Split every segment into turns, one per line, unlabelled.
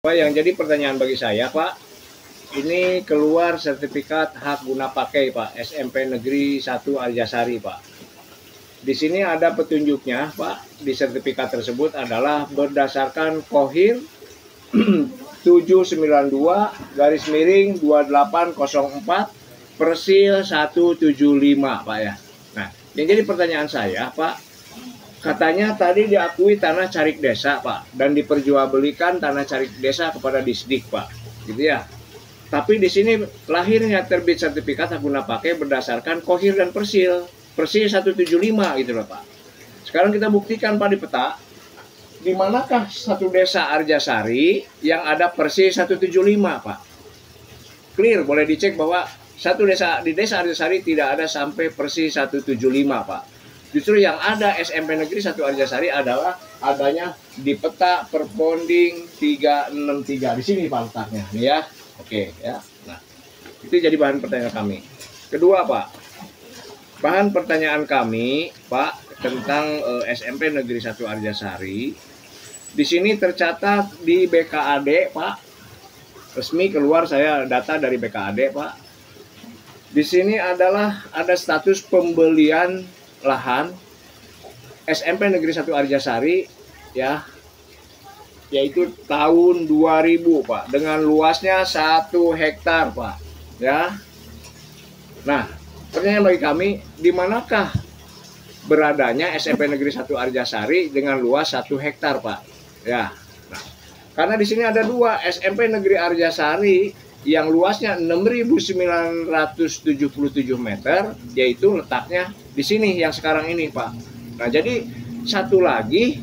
Pak, yang jadi pertanyaan bagi saya, Pak, ini keluar sertifikat hak guna pakai, Pak, SMP Negeri 1 Arjasari, Pak. Di sini ada petunjuknya, Pak. Di sertifikat tersebut adalah berdasarkan Kohir 792 garis miring 2804 Persil 175, Pak ya. Nah, yang jadi pertanyaan saya, Pak, katanya tadi diakui tanah carik desa, Pak, dan diperjualbelikan tanah carik desa kepada Disdik, Pak, gitu ya. Tapi di sini lahirnya terbit sertifikat hak guna pakai berdasarkan Kohir dan Persil 175 gitu loh, Pak. Sekarang kita buktikan, Pak, di peta. Di manakah satu desa Arjasari yang ada Persil 175, Pak? Clear, boleh dicek bahwa satu desa di desa Arjasari tidak ada sampai Persil 175, Pak. Justru yang ada SMP Negeri 1 Arjasari adalah adanya di peta perponding 363. Di sini, Pak, letaknya nih ya. Oke ya. Nah, itu jadi bahan pertanyaan kami. Kedua, Pak, bahan pertanyaan kami, Pak, tentang SMP Negeri 1 Arjasari. Di sini tercatat di BKAD, Pak. Resmi keluar saya data dari BKAD, Pak. Di sini adalah ada status pembelian lahan SMP Negeri 1 Arjasari ya, yaitu tahun 2000, Pak, dengan luasnya 1 hektar, Pak ya. Nah, pertanyaan bagi kami, di manakah beradanya SMP Negeri 1 Arjasari dengan luas 1 hektar, Pak ya. Nah, karena di sini ada dua SMP Negeri Arjasari yang luasnya 6.977 meter, yaitu letaknya di sini yang sekarang ini, Pak. Nah, jadi satu lagi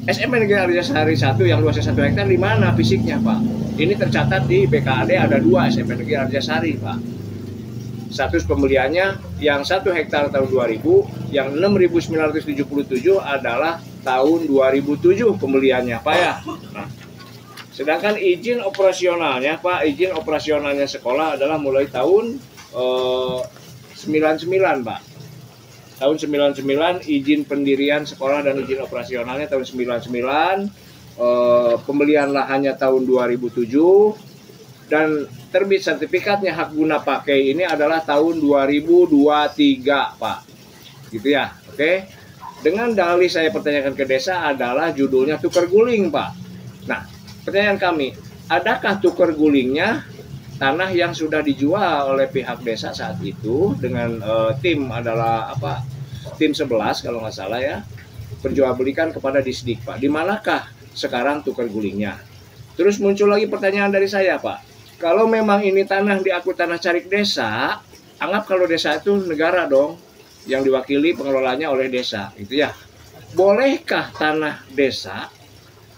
SMP Negeri Arjasari 1 yang luasnya 1 hektar di mana fisiknya, Pak? Ini tercatat di BKAD ada 2 SMP Negeri Arjasari, Pak. Status pembeliannya yang 1 hektar tahun 2000, yang 6.977 adalah tahun 2007 pembeliannya, Pak ya. Nah, sedangkan izin operasionalnya, Pak, izin operasionalnya sekolah adalah mulai tahun 99, Pak. Tahun 99 izin pendirian sekolah dan izin operasionalnya tahun 99, pembelian lahannya tahun 2007, dan terbit sertifikatnya hak guna pakai ini adalah tahun 2023, Pak. Gitu ya, oke. Dengan dalih saya pertanyakan ke desa adalah judulnya tukar guling, Pak. Nah, pertanyaan kami, adakah tukar gulingnya tanah yang sudah dijual oleh pihak desa saat itu dengan tim adalah apa? Tim 11 kalau nggak salah ya, perjualbelikan kepada Disdik, Pak. Di manakah sekarang tukar gulingnya? Terus muncul lagi pertanyaan dari saya, Pak. Kalau memang ini tanah diakui tanah carik desa, anggap kalau desa itu negara dong, yang diwakili pengelolanya oleh desa, gitu ya. Bolehkah tanah desa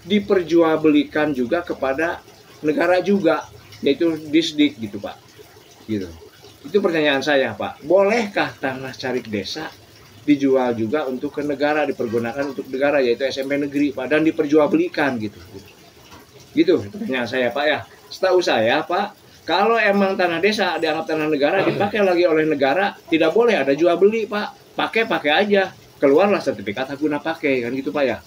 diperjualbelikan juga kepada negara juga, yaitu Disdik gitu, Pak? Gitu. Itu pertanyaan saya, Pak. Bolehkah tanah carik desa dijual juga untuk ke negara, dipergunakan untuk negara, yaitu SMP Negeri, Pak, dan diperjualbelikan gitu? Gitu pertanyaan saya, Pak ya. Setahu saya, Pak, kalau emang tanah desa dianggap tanah negara, dipakai lagi oleh negara, tidak boleh ada jual beli, Pak. Pakai aja. Keluarlah sertifikat hak guna pakai, kan gitu, Pak ya.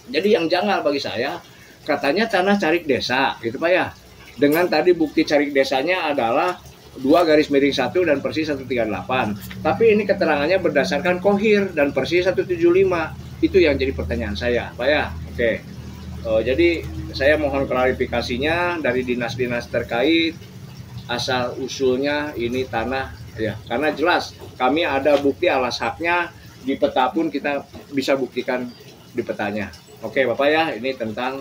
Jadi yang janggal bagi saya, katanya tanah carik desa, gitu, Pak ya. Dengan tadi bukti carik desanya adalah 2 garis miring 1 dan Persil 138. Tapi ini keterangannya berdasarkan Kohir dan Persil 175. Itu yang jadi pertanyaan saya, Pak ya. Oke. Jadi saya mohon klarifikasinya dari dinas-dinas terkait asal usulnya ini tanah ya, karena jelas kami ada bukti alas haknya di peta pun kita bisa buktikan di petanya. Oke, Bapak ya, ini tentang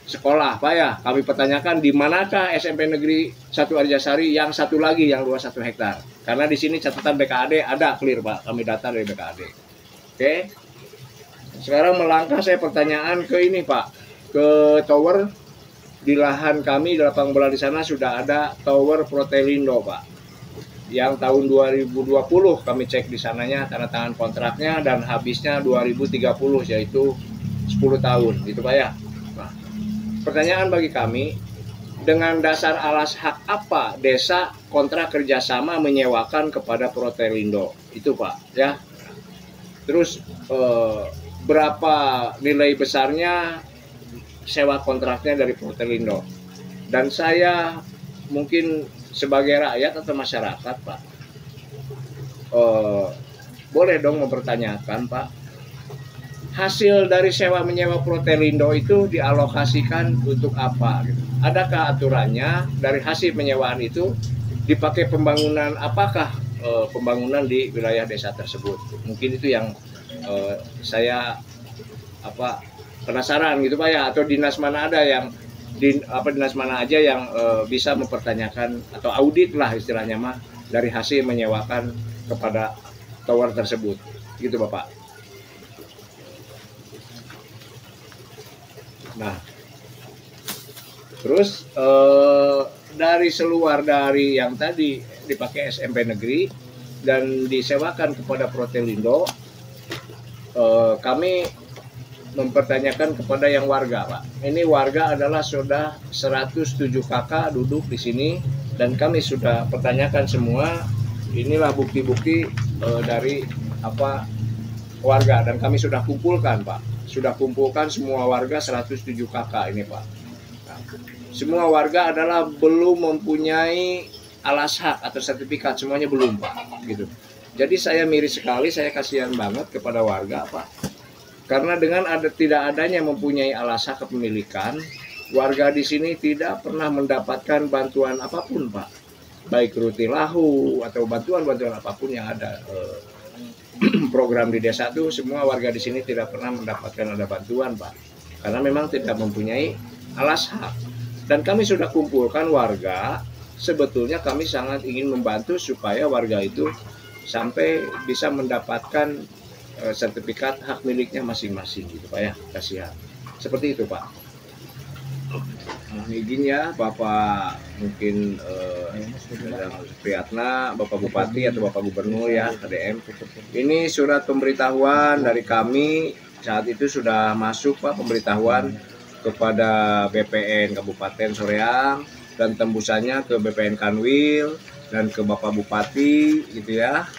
sekolah, Pak ya. Kami pertanyakan di manakah SMP Negeri 1 Arjasari yang satu lagi yang luas 1 hektar. Karena di sini catatan BKAD ada clear, Pak. Kami data dari BKAD. Oke. Sekarang melangkah saya pertanyaan ke ini, Pak. Ke tower di lahan kami di lapang bola di sana sudah ada tower Protelindo, Pak. Yang tahun 2020 kami cek di sananya tanda tangan kontraknya dan habisnya 2030, yaitu 10 tahun, gitu, Pak ya. Nah, pertanyaan bagi kami, dengan dasar alas hak apa desa kontrak kerjasama menyewakan kepada Protelindo? Itu, Pak ya. Terus berapa nilai besarnya sewa kontraknya dari Protelindo. Dan saya mungkin sebagai rakyat atau masyarakat, Pak, boleh dong mempertanyakan, Pak, hasil dari sewa menyewa Protelindo itu dialokasikan untuk apa? Gitu. Adakah aturannya dari hasil penyewaan itu dipakai pembangunan, apakah pembangunan di wilayah desa tersebut? Mungkin itu yang saya penasaran gitu Pak ya, atau dinas mana ada yang dinas mana aja yang bisa mempertanyakan atau audit lah istilahnya mah dari hasil menyewakan kepada tower tersebut gitu Bapak. Nah, terus dari seluar dari yang tadi dipakai SMP negeri dan disewakan kepada Protelindo, kami mempertanyakan kepada yang warga, Pak. Ini warga adalah sudah 107 kakak duduk di sini dan kami sudah pertanyakan semua. Inilah bukti-bukti dari warga dan kami sudah kumpulkan, Pak. Sudah kumpulkan semua warga 107 kakak ini, Pak. Nah, semua warga adalah belum mempunyai alas hak atau sertifikat, semuanya belum, Pak. Gitu. Jadi saya miris sekali, saya kasihan banget kepada warga, Pak. Karena dengan tidak adanya mempunyai alas hak kepemilikan, warga di sini tidak pernah mendapatkan bantuan apapun, Pak. Baik rutilahu atau bantuan-bantuan apapun yang ada. Program di desa itu semua warga di sini tidak pernah mendapatkan ada bantuan, Pak. Karena memang tidak mempunyai alas hak. Dan kami sudah kumpulkan warga, sebetulnya kami sangat ingin membantu supaya warga itu sampai bisa mendapatkan sertifikat hak miliknya masing-masing gitu Pak ya, kasihan. Seperti itu Pak. Izin ya Bapak mungkin Priyatna, Bapak Bupati atau Bapak Gubernur ya, KDM. Ini surat pemberitahuan dari kami saat itu sudah masuk Pak, pemberitahuan kepada BPN Kabupaten Soreang dan tembusannya ke BPN Kanwil dan ke Bapak Bupati gitu ya,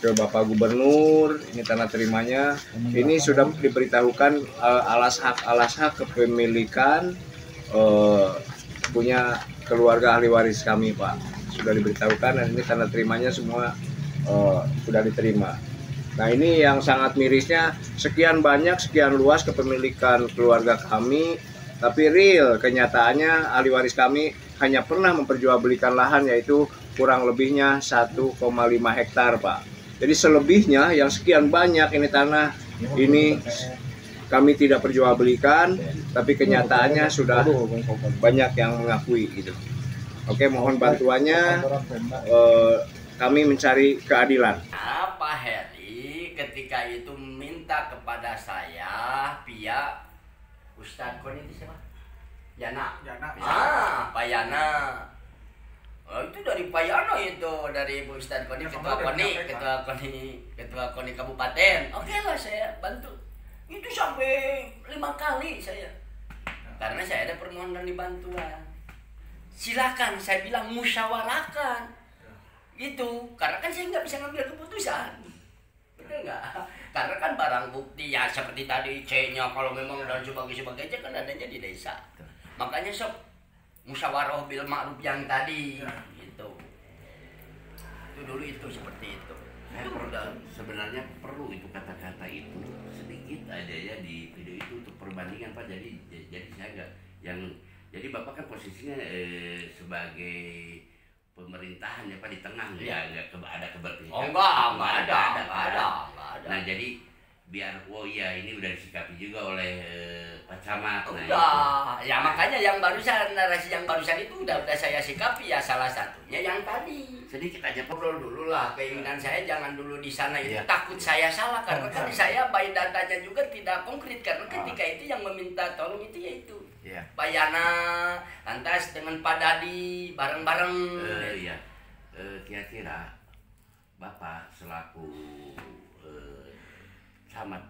ke Bapak Gubernur. Ini tanah terimanya. Ini sudah diberitahukan alas hak kepemilikan punya keluarga ahli waris kami Pak. Sudah diberitahukan dan ini tanah terimanya semua sudah diterima. Nah ini yang sangat mirisnya, sekian banyak, sekian luas kepemilikan keluarga kami, tapi real kenyataannya ahli waris kami hanya pernah memperjualbelikan lahan yaitu kurang lebihnya 1,5 hektar Pak. Jadi selebihnya yang sekian banyak ini tanah ini kami tidak perjualbelikan, tapi kenyataannya sudah banyak yang mengakui gitu. Oke, mohon bantuannya. Kami mencari keadilan.
Pak Heri ketika itu minta kepada saya pihak Ustadz Koni itu siapa? Yana. Pak Yana. Itu dari Pak Yana itu, dari Bu Ustadz Koni, ketua Koni Kabupaten. Oke lah saya bantu. Itu sampai 5 kali saya. Karena saya ada permohonan dibantuan. Silakan saya bilang musyawarahkan. Gitu. Karena kan saya nggak bisa ngambil keputusan. Betul nggak? Karena kan barang bukti ya seperti tadi C-nya kalau memang dan sebagainya kan adanya di desa. Makanya sok musyawarah bil ma'ruf yang tadi gitu. Itu dulu itu seperti itu.
Sebenarnya perlu itu kata-kata itu sedikit aja ya di video itu untuk perbandingan Pak. Jadi saya enggak yang jadi Bapak kan posisinya sebagai pemerintahan ya Pak di tengah ya, enggak ada keberpihakan.
Oh enggak ada.
Nah jadi biar ini udah disikapi juga oleh Pak Camat.
Udah, ya makanya yang barusan, narasi yang barusan itu udah saya sikapi ya, salah satunya yang tadi.
Sedikit aja
ngobrol dulu lah, keinginan saya jangan dulu di sana itu takut saya salah karena kan saya by datanya juga tidak konkret karena ketika itu yang meminta tolong itu yaitu Pak Yana, lantas dengan Pak Dadi bareng-bareng.
Kira-kira Bapak selaku Camat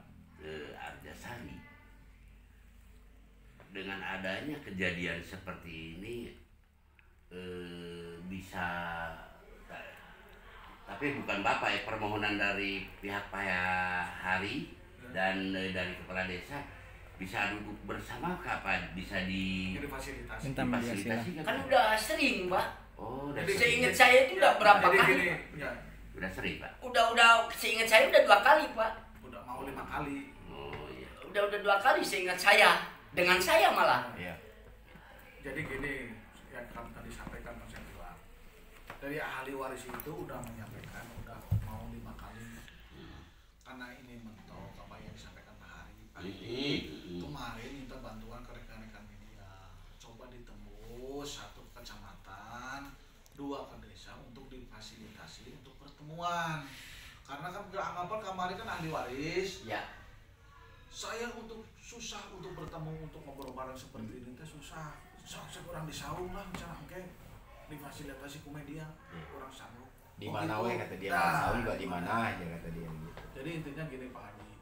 Arjasari dengan adanya kejadian seperti ini bisa, tapi bukan Bapak ya, permohonan dari pihak Pak Hari dan dari kepala desa bisa duduk bersama kapan bisa
Difasilitasi.
Minta mediasi lah.
difasilitasi
Kan udah sering, Pak.
oh udah
Jadi
sering.
seingat saya itu udah berapa
Jadi
kali?
gini, ya,
Udah sering pak
Udah seingat saya udah 2 kali, Pak.
udah mau 5 kali.
oh iya
Udah 2 kali seingat saya. Dengan saya malah.
iya
Jadi gini, yang kami tadi sampaikan Mas saya bilang, dari ahli waris itu udah menyampaikan udah mau 5 kali. Karena ini mentok apa yang disampaikan Pak Hari. Kemarin minta bantuan ke rekan-rekan media, coba ditembus 1 kecamatan, 2 ke desa untuk difasilitasi untuk pertemuan. Karena kan anggapan kemarin kan ahli waris,
Ya.
saya untuk susah untuk bertemu untuk ngobrol bareng seperti ini teh susah. Saya kurang disaung lah misalnya oke difasilitasi ku media kurang sanggup.
Di mana
gitu.
we kata dia,
Nah,
tahu juga di mana aja kata dia gitu.
Jadi intinya gini Pak Haji,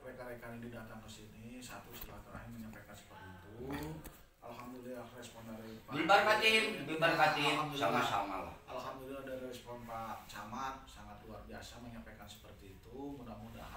rekan-rekan ini datang ke sini satu silaturahim menyampaikan seperti itu. Alhamdulillah respon dari Pak.
Diberkatin,
Alhamdulillah.
sama-sama lah.
Alhamdulillah dari respon Pak Camat sangat luar biasa menyampaikan seperti itu. Mudah-mudahan